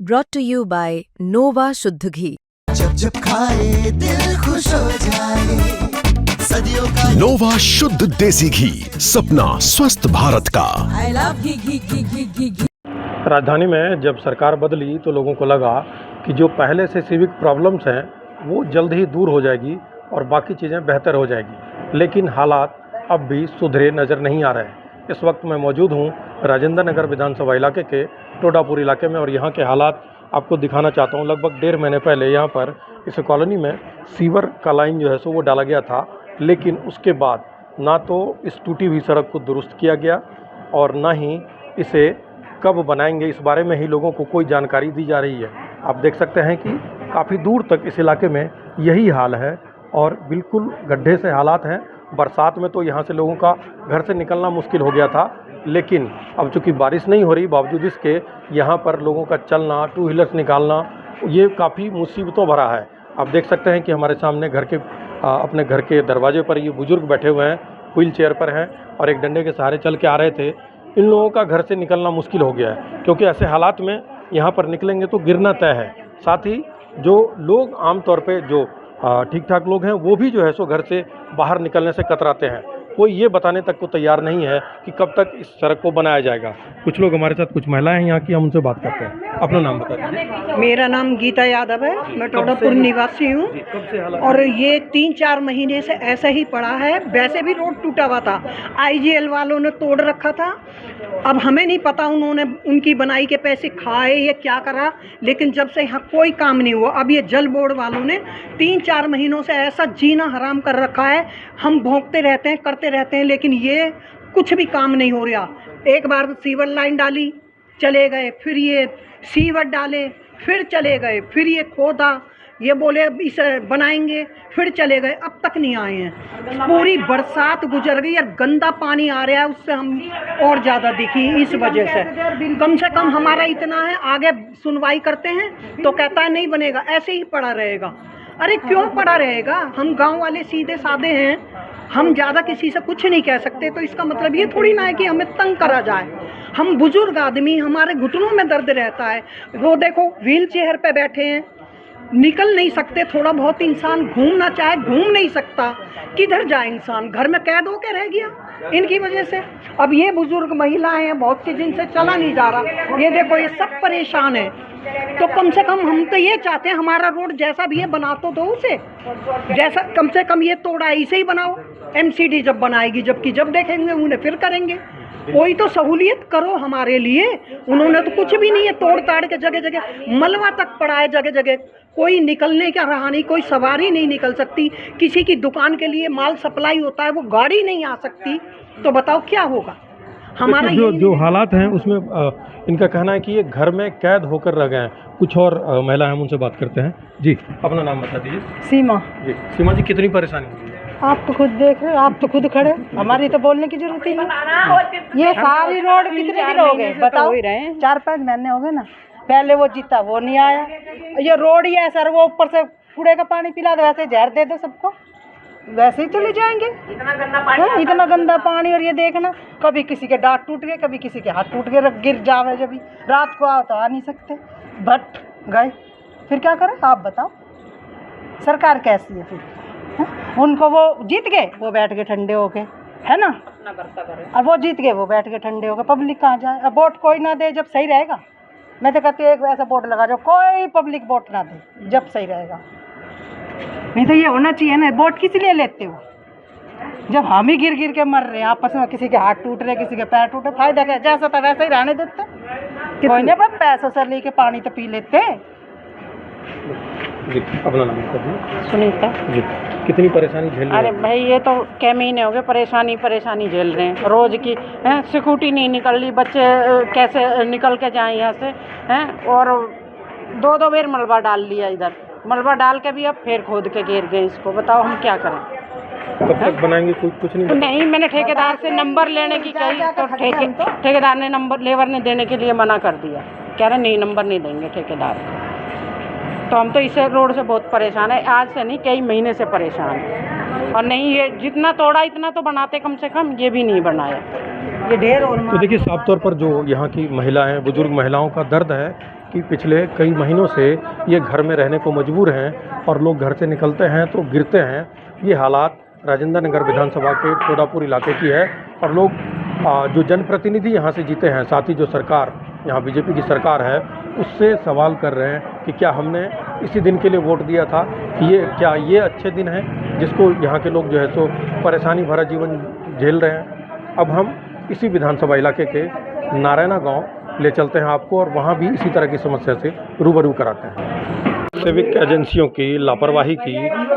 brought to you by Nova शुद्ध घी। जब जब खाए दिल खुश हो जाए, सदियों का नोवा शुद्ध देसी घी, सपना स्वस्थ भारत का। I love घी घी घी घी घी घी। राजधानी में जब सरकार बदली तो लोगों को लगा कि जो पहले से सिविक प्रॉब्लम्स हैं वो जल्द ही दूर हो जाएगी और बाकी चीज़ें बेहतर हो जाएगी, लेकिन हालात अब भी सुधरे नज़र नहीं आ रहे हैं। इस वक्त मैं मौजूद हूँ राजेंद्र नगर विधानसभा इलाके के टोडापुर इलाके में और यहाँ के हालात आपको दिखाना चाहता हूँ। लगभग 1.5 महीने पहले यहाँ पर इस कॉलोनी में सीवर का लाइन जो है सो वो डाला गया था, लेकिन उसके बाद ना तो इस टूटी हुई सड़क को दुरुस्त किया गया और ना ही इसे कब बनाएंगे इस बारे में ही लोगों को कोई जानकारी दी जा रही है। आप देख सकते हैं कि काफ़ी दूर तक इस इलाके में यही हाल है और बिल्कुल गड्ढे से हालात हैं। बरसात में तो यहाँ से लोगों का घर से निकलना मुश्किल हो गया था, लेकिन अब चूँकि बारिश नहीं हो रही बावजूद इसके यहाँ पर लोगों का चलना, टू व्हीलर्स निकालना ये काफ़ी मुसीबतों भरा है। आप देख सकते हैं कि हमारे सामने अपने घर के दरवाजे पर ये बुज़ुर्ग बैठे हुए हैं, व्हील चेयर पर हैं और एक डंडे के सहारे चल के आ रहे थे। इन लोगों का घर से निकलना मुश्किल हो गया है क्योंकि ऐसे हालात में यहाँ पर निकलेंगे तो गिरना तय है। साथ ही जो लोग आमतौर पे जो ठीक ठाक लोग हैं वो भी जो है सो घर से बाहर निकलने से कतराते हैं। कोई ये बताने तक को तैयार नहीं है कि कब तक इस सड़क को बनाया जाएगा। कुछ लोग हमारे साथ, कुछ महिलाएं हैं यहाँ की, हम उनसे बात करते हैं। अपना नाम बता दीजिए। मेरा नाम गीता यादव है, मैं टोडापुर निवासी हूँ और ये 3-4 महीने से ऐसा ही पड़ा है। वैसे भी रोड टूटा हुआ था, आईजीएल वालों ने तोड़ रखा था। अब हमें नहीं पता उन्होंने उनकी बनाई के पैसे खाए या क्या करा, लेकिन जब से यहाँ कोई काम नहीं हुआ। अब ये जल बोर्ड वालों ने 3-4 महीनों से ऐसा जीना हराम कर रखा है। हम भोंकते रहते हैं, करते रहते हैं, लेकिन ये कुछ भी काम नहीं हो रहा। एक बार सीवर लाइन डाली, चले गए, फिर ये सीवर डाले, फिर चले गए, फिर ये खोदा, ये बोले इसे बनाएंगे, फिर चले गए, अब तक नहीं आए हैं। पूरी बरसात गुजर गई और गंदा पानी आ रहा है, उससे हम और ज़्यादा दिखी इस वजह से। कम से कम हमारा इतना है, आगे सुनवाई करते हैं तो कहता है नहीं बनेगा, ऐसे ही पड़ा रहेगा। अरे क्यों पड़ा रहेगा? हम गांव वाले सीधे साधे हैं, हम ज़्यादा किसी से कुछ नहीं कह सकते, तो इसका मतलब ये थोड़ी ना है कि हमें तंग करा जाए। हम बुजुर्ग आदमी, हमारे घुटनों में दर्द रहता है। वो देखो व्हील चेयर पे बैठे हैं, निकल नहीं सकते। थोड़ा बहुत इंसान घूमना चाहे घूम नहीं सकता, किधर जाए इंसान? घर में कैद होके रह गया इनकी वजह से। अब ये बुजुर्ग महिलाएं हैं बहुत सी जिनसे चला नहीं जा रहा, ये देखो ये सब परेशान है। तो कम से कम हम तो ये चाहते हैं हमारा रोड जैसा भी है बना तो दो उसे, जैसा कम से कम ये तोड़ा इसे ही बनाओ। एमसीडी जब बनाएगी, जबकि जब देखेंगे उन्हें फिर करेंगे। कोई तो सहूलियत करो हमारे लिए। उन्होंने तो कुछ भी नहीं है, तोड़ ताड़ के जगह जगह मलबा तक पड़ा है, जगह जगह कोई निकलने का रहा नहीं, कोई सवारी नहीं निकल सकती। किसी की दुकान के लिए माल सप्लाई होता है, वो गाड़ी नहीं आ सकती, तो बताओ क्या होगा हमारा? जो हालात हैं उसमें इनका कहना है कि ये घर में कैद होकर रह गए हैं। कुछ और महिला हम उनसे बात करते हैं। जी, अपना नाम बता दीजिए। सीमा। जी सीमा जी, कितनी परेशानी हुई है? आप तो खुद देख रहे हो, आप तो खुद खड़े, हमारी तो बोलने की जरूरत ही नहीं। ये सारी रोड कितने दिन हो गए बताओ? 4-5 महीने हो गए ना। पहले वो जीता, वो नहीं आया। ये रोड ही है सर, वो ऊपर से कूड़े का पानी पिला दो, वैसे जहर दे दो सबको, वैसे ही चले जाएंगे। इतना गंदा पानी। और ये देखना, कभी किसी के दांत टूट गए, कभी किसी के हाथ टूट गए, गिर जावे। जब रात को आओ तो आ नहीं सकते, बट गए, फिर क्या करें आप बताओ? सरकार कैसी है फिर? उनको वो जीत गए, वो बैठ के ठंडे हो गए, है ना? और वो जीत गए, वो बैठ के ठंडे हो गए। पब्लिक कहाँ जाए? अब वोट कोई ना दे जब सही रहेगा। मैं तो कहती हूँ एक ऐसा बोर्ड लगा जो कोई पब्लिक वोट ना दे जब सही रहेगा। नहीं तो ये होना चाहिए ना, वोट किस लिए लेते हो जब हम ही गिर गिर के मर रहे हैं आपस में? किसी के हाथ टूट रहे, किसी के पैर टूटे, फायदा क्या? जैसा था वैसा ही रहने देते। कोई नहीं, अपना पैसों से लेके पानी तो पी लेते। जी, अपना नाम बता दीजिए। सुनीता जी, कितनी परेशानी झेल रहे हैं? अरे भाई ये तो कई महीने हो गए परेशानी झेल रहे हैं रोज की। सिक्योरिटी नहीं निकल रही, बच्चे कैसे निकल के जाएं यहाँ से हैं? और 2-2 बार मलबा डाल लिया, इधर मलबा डाल के भी अब फिर खोद के घेर गए इसको। बताओ हम क्या करें? कब तक बनाएंगे? कुछ नहीं। मैंने ठेकेदार से नंबर लेने की कही तो ठेकेदार ने नंबर, लेबर ने देने के लिए मना कर दिया, कह रहे नहीं नंबर नहीं देंगे ठेकेदार को। तो हम तो इस रोड से बहुत परेशान है, आज से नहीं कई महीने से परेशान है। और नहीं, ये जितना तोड़ा इतना तो बनाते कम से कम, ये भी नहीं बनाया। ये ढेर और तो देखिए साफ तौर पर जो यहाँ की महिला हैं, बुजुर्ग महिलाओं का दर्द है कि पिछले कई महीनों से ये घर में रहने को मजबूर हैं और लोग घर से निकलते हैं तो गिरते हैं। ये हालात राजेंद्र नगर विधानसभा के टोडापुर इलाके की है और लोग जो जनप्रतिनिधि यहाँ से जीते हैं, साथ ही जो सरकार यहाँ बीजेपी की सरकार है, उससे सवाल कर रहे हैं कि क्या हमने इसी दिन के लिए वोट दिया था कि क्या ये अच्छे दिन हैं जिसको यहाँ के लोग जो है सो परेशानी भरा जीवन झेल रहे हैं। अब हम इसी विधानसभा इलाके के नारायणा गांव ले चलते हैं आपको और वहाँ भी इसी तरह की समस्या से रूबरू कराते हैं। सिविक एजेंसियों की लापरवाही की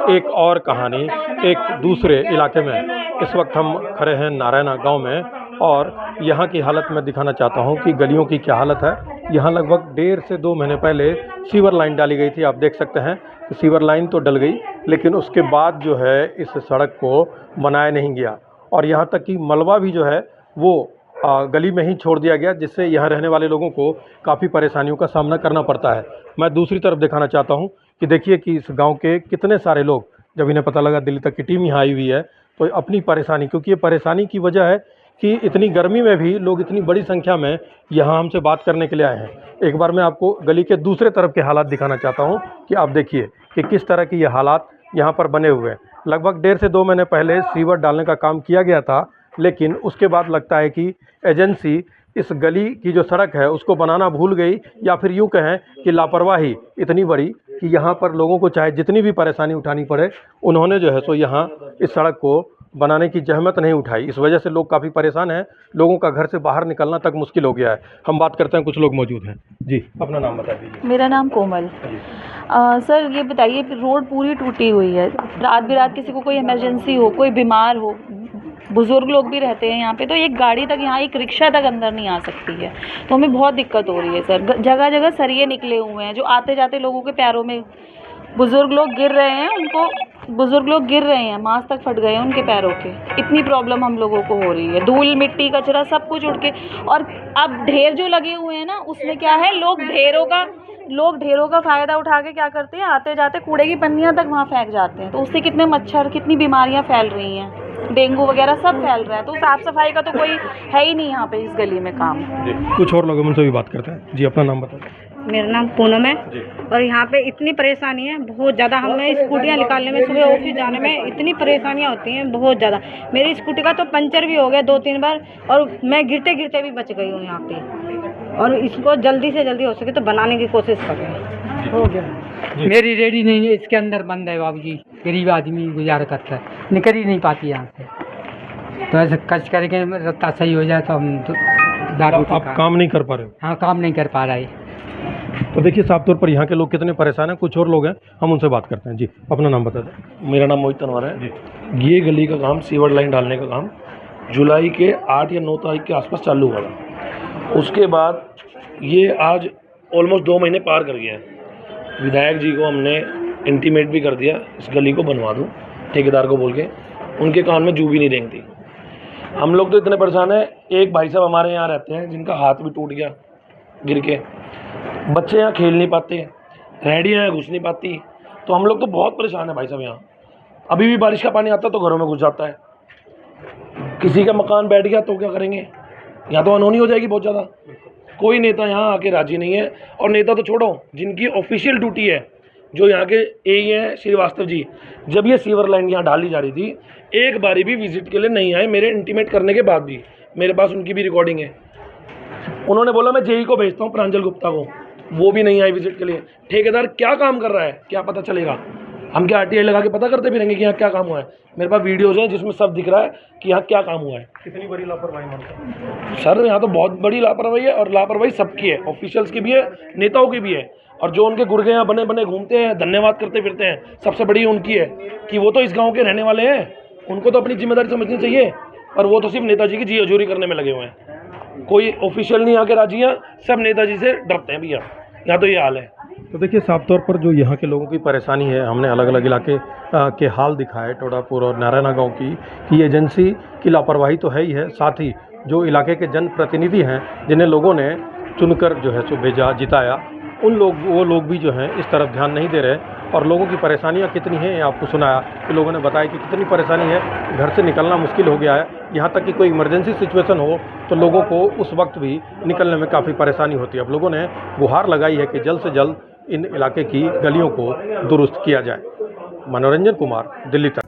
एक और कहानी एक दूसरे इलाके में। इस वक्त हम खड़े हैं नारायणा गांव में और यहाँ की हालत मैं दिखाना चाहता हूँ कि गलियों की क्या हालत है। यहाँ लगभग 1.5 से 2 महीने पहले सीवर लाइन डाली गई थी। आप देख सकते हैं कि सीवर लाइन तो डल गई, लेकिन उसके बाद जो है इस सड़क को बनाया नहीं गया और यहाँ तक कि मलबा भी जो है वो गली में ही छोड़ दिया गया, जिससे यहाँ रहने वाले लोगों को काफ़ी परेशानियों का सामना करना पड़ता है। मैं दूसरी तरफ दिखाना चाहता हूँ कि देखिए कि इस गांव के कितने सारे लोग, जब इन्हें पता लगा दिल्ली तक की टीम यहाँ आई हुई है, तो अपनी परेशानी, क्योंकि ये परेशानी की वजह है कि इतनी गर्मी में भी लोग इतनी बड़ी संख्या में यहाँ हमसे बात करने के लिए आए हैं। एक बार मैं आपको गली के दूसरे तरफ के हालात दिखाना चाहता हूँ कि आप देखिए कि किस तरह की ये हालात यहाँ पर बने हुए हैं। लगभग 1.5 से 2 महीने पहले सीवर डालने का काम किया गया था, लेकिन उसके बाद लगता है कि एजेंसी इस गली की जो सड़क है उसको बनाना भूल गई, या फिर यूँ कहें कि लापरवाही इतनी बड़ी कि यहाँ पर लोगों को चाहे जितनी भी परेशानी उठानी पड़े, उन्होंने जो है सो यहाँ इस सड़क को बनाने की जहमत नहीं उठाई। इस वजह से लोग काफ़ी परेशान हैं, लोगों का घर से बाहर निकलना तक मुश्किल हो गया है। हम बात करते हैं, कुछ लोग मौजूद हैं। जी, अपना नाम बता दीजिए। मेरा नाम कोमल। सर ये बताइए, रोड पूरी टूटी हुई है, रात बिरात किसी को कोई इमरजेंसी हो, कोई बीमार हो, बुज़ुर्ग लोग भी रहते हैं यहाँ पे, तो एक गाड़ी तक, यहाँ एक रिक्शा तक अंदर नहीं आ सकती है, तो हमें बहुत दिक्कत हो रही है सर। जगह जगह सरिये निकले हुए हैं जो आते जाते लोगों के पैरों में, बुज़ुर्ग लोग गिर रहे हैं, मांस तक फट गए हैं उनके पैरों के। इतनी प्रॉब्लम हम लोगों को हो रही है, धूल मिट्टी कचरा सब कुछ उड़ के। और अब ढेर जो लगे हुए हैं ना, उसमें क्या है, लोग ढेरों का फ़ायदा उठा के क्या करते हैं, आते जाते कूड़े की पन्नियाँ तक वहाँ फेंक जाते हैं, तो उससे कितने मच्छर, कितनी बीमारियाँ फैल रही हैं, डेंगू वगैरह सब फैल रहा है। तो साफ़ सफाई का तो कोई है ही नहीं यहाँ पे इस गली में काम। कुछ और लोगों से भी बात करते हैं। जी, अपना नाम बताएं। मेरा नाम पूनम है और यहाँ पे इतनी परेशानी है बहुत ज़्यादा। हमें स्कूटियाँ निकालने में, सुबह ऑफिस जाने में इतनी परेशानियाँ होती हैं बहुत ज़्यादा। मेरी स्कूटी का तो पंचर भी हो गया 2-3 बार और मैं गिरते गिरते भी बच गई हूँ यहाँ पे। और इसको जल्दी से जल्दी हो सके तो बनाने की कोशिश करें। हो गया। मेरी रेडी नहीं है, इसके अंदर बंद है बाबूजी, गरीब आदमी गुजारा करता है, निकल ही नहीं पाती यहाँ से। तो ऐसे कच करके रास्ता सही हो जाए तो हम तो आप काम नहीं कर पा रहे हो? हाँ, काम नहीं कर पा रहा है। तो देखिए, साफ तौर पर यहाँ के लोग कितने परेशान हैं। कुछ और लोग हैं, हम उनसे बात करते हैं। जी, अपना नाम बता दें। मेरा नाम मोहित तनवार है जी। ये गली का काम, सीवर लाइन डालने का काम जुलाई के 8 या 9 तारीख के आसपास चालू हुआ था। उसके बाद ये आज ऑलमोस्ट 2 महीने पार कर गया है। विधायक जी को हमने इंटीमेट भी कर दिया, इस गली को बनवा दूँ, ठेकेदार को बोल के। उनके कान में जू भी नहीं रेंगती। हम लोग तो इतने परेशान हैं। एक भाई साहब हमारे यहाँ रहते हैं जिनका हाथ भी टूट गया गिर के, बच्चे यहाँ खेल नहीं पाते, रेहड़ियाँ यहाँ घुस नहीं पाती, तो हम लोग तो बहुत परेशान हैं भाई साहब। यहाँ अभी भी बारिश का पानी आता तो घरों में घुस जाता है। किसी का मकान बैठ गया तो क्या करेंगे? यहाँ तो अनहोनी हो जाएगी बहुत ज़्यादा। कोई नेता यहाँ आके राजी नहीं है, और नेता तो छोड़ो, जिनकी ऑफिशियल ड्यूटी है, जो यहाँ के एई हैं श्रीवास्तव जी, जब ये सीवर लाइन यहाँ डाली जा रही थी, एक बारी भी विजिट के लिए नहीं आए। मेरे इंटीमेट करने के बाद भी मेरे पास उनकी भी रिकॉर्डिंग है। उन्होंने बोला मैं जेई को भेजता हूँ, प्रांजल गुप्ता को, वो भी नहीं आए विजिट के लिए। ठेकेदार क्या काम कर रहा है क्या पता चलेगा? हम क्या आरटीआई लगा के पता करते फिरेंगे कि यहाँ क्या काम हुआ है? मेरे पास वीडियोज़ हैं जिसमें सब दिख रहा है कि यहाँ क्या काम हुआ है। कितनी बड़ी लापरवाही मानते हैं सर? यहाँ तो बहुत बड़ी लापरवाही है, और लापरवाही सबकी है, ऑफिशियल्स की भी है, नेताओं की भी है, और जो उनके गुर्गे यहाँ बने बने घूमते हैं, धन्यवाद करते फिरते हैं, सबसे बड़ी उनकी है कि वो तो इस गाँव के रहने वाले हैं, उनको तो अपनी जिम्मेदारी समझनी चाहिए, और वो तो सिर्फ नेताजी की जी हजूरी करने में लगे हुए हैं। कोई ऑफिशियल नहीं आके राजी है, सब नेताजी से डरते हैं भैया। यहाँ तो ये हाल है। तो देखिए, साफ तौर पर जो यहाँ के लोगों की परेशानी है, हमने अलग अलग इलाके के हाल दिखाए, टोडापुर और नारायणा गांव की, कि एजेंसी की लापरवाही तो है ही है, साथ ही जो इलाके के जनप्रतिनिधि हैं, जिन्हें लोगों ने चुनकर जो है सो भेजा, जिताया, वो लोग भी जो हैं इस तरफ ध्यान नहीं दे रहे। और लोगों की परेशानियां कितनी हैं आपको सुनाया कि लोगों ने बताया कि कितनी परेशानी है, घर से निकलना मुश्किल हो गया है। यहाँ तक कि कोई इमरजेंसी सिचुएशन हो तो लोगों को उस वक्त भी निकलने में काफ़ी परेशानी होती है। अब लोगों ने गुहार लगाई है कि जल्द से जल्द इन इलाके की गलियों को दुरुस्त किया जाए। मनोरंजन कुमार, दिल्ली तक।